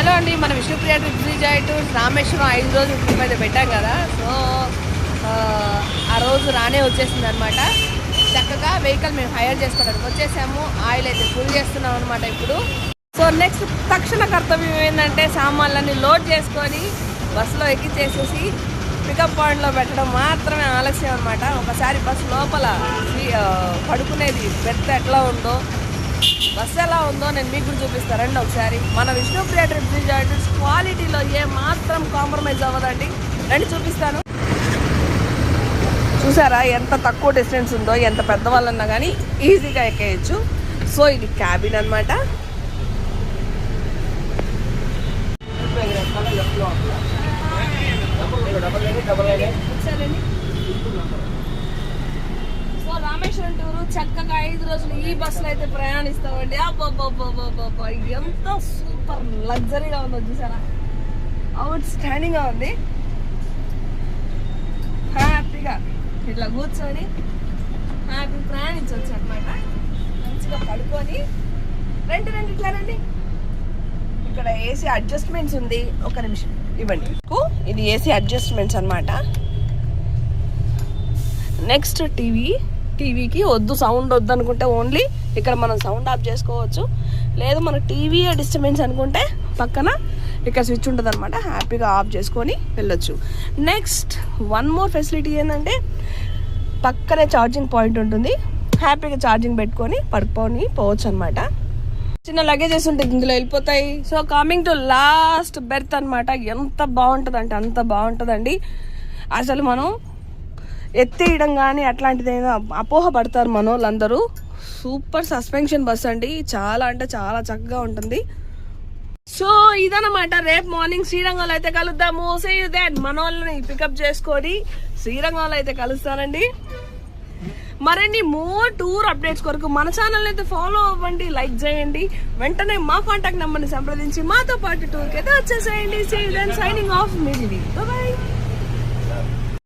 Hello అండి, మన Vishnupriya trips Vijay to Rameswaram 5 రోజులు ట్రిప్ అయితే పెట్టాం కదా. సో ఆ రోజు రానే వచ్చేసింది అనమాట. చక్కగా వెహికల్ మేము హైర్ చేసుకోవడానికి వచ్చేసాము. ఆయిల్ అయితే ఫుల్ చేస్తున్నాం అనమాట ఇప్పుడు. సో నెక్స్ట్ తక్షణ కర్తవ్యం ఏంటంటే సామాన్లన్నీ లోడ్ చేసుకొని బస్సులో ఎక్కించేసేసి పికప్ పాయింట్లో పెట్టడం మాత్రమే ఆలస్యం అనమాట. ఒకసారి బస్సు లోపల పడుకునేది బెర్త్ ఎట్లా ఉందో, బస్సు ఎలా ఉందో నేను మీకు కూడా చూపిస్తారండి ఒకసారి. మన విష్ణుప్రియ ట్రిప్స్ విజయ్ క్వాలిటీలో ఏ మాత్రం కాంప్రమైజ్ అవ్వదండి. రండి చూపిస్తాను. చూసారా ఎంత తక్కువ డిస్టెన్స్ ఉందో, ఎంత పెద్దవాళ్ళన్నా కానీ ఈజీగా ఎక్కేయచ్చు. సో ఇది క్యాబిన్ అనమాట. సో రామేశ్వరం టూరు చక్కగా 5 రోజులు ఈ బస్సులో అయితే ప్రయాణిస్తామండి. అబ్బా ఎంత సూపర్ లగ్జరీగా ఉందో చూసారా, అవుట్ స్టాండింగ్ గా ఉంది. హ్యాపీగా ఇట్లా కూర్చొని హ్యాపీ ప్రయాణించవచ్చు అనమాట. మంచిగా పడుకొని రండి ఇట్లా రండి. ఇక్కడ ఏసీ అడ్జస్ట్మెంట్స్ ఉంది. ఒక నిమిషం ఇవ్వండి. ఇది ఏసీ అడ్జస్ట్మెంట్స్ అనమాట. నెక్స్ట్ టీవీకి వద్దు, సౌండ్ వద్దు అనుకుంటే ఓన్లీ ఇక్కడ మనం సౌండ్ ఆఫ్ చేసుకోవచ్చు. లేదు మన టీవీ డిస్టర్బెన్స్ అనుకుంటే పక్కన ఇక్కడ స్విచ్ ఉంటుంది అనమాట. హ్యాపీగా ఆఫ్ చేసుకొని వెళ్ళొచ్చు. నెక్స్ట్ వన్ మోర్ ఫెసిలిటీ ఏంటంటే పక్కనే ఛార్జింగ్ పాయింట్ ఉంటుంది. హ్యాపీగా ఛార్జింగ్ పెట్టుకొని పడుకొని పోవచ్చు అనమాట. చిన్న లగేజెస్ ఉంటుంది ఇందులో వెళ్ళిపోతాయి. So coming to last berth అనమాట. ఎంత బాగుంటుంది అంటే అంత బాగుంటుందండి. అసలు మనం ఎత్తేయడం కానీ అట్లాంటిది ఏదో అపోహ పడతారు మన వాళ్ళందరూ. సూపర్ సస్పెన్షన్ బస్ అండి. చాలా అంటే చాలా చక్కగా ఉంటుంది. సో ఇదన్నమాట. రేపు మార్నింగ్ శ్రీరంగంలో అయితే కలుద్దాము. Say you then. మన వాళ్ళని పికప్ చేసుకొని శ్రీరంగంలో అయితే కలుస్తానండి. మరిన్ని మోర్ టూర్ అప్డేట్స్ కొరకు మన ఛానల్ అయితే ఫాలో అవ్వండి, లైక్ చేయండి. వెంటనే మా కాంటాక్ట్ నెంబర్ని సంప్రదించి మాతో పాటు టూర్కి అయితే వచ్చేసేయండి. See you then. Signing off. By.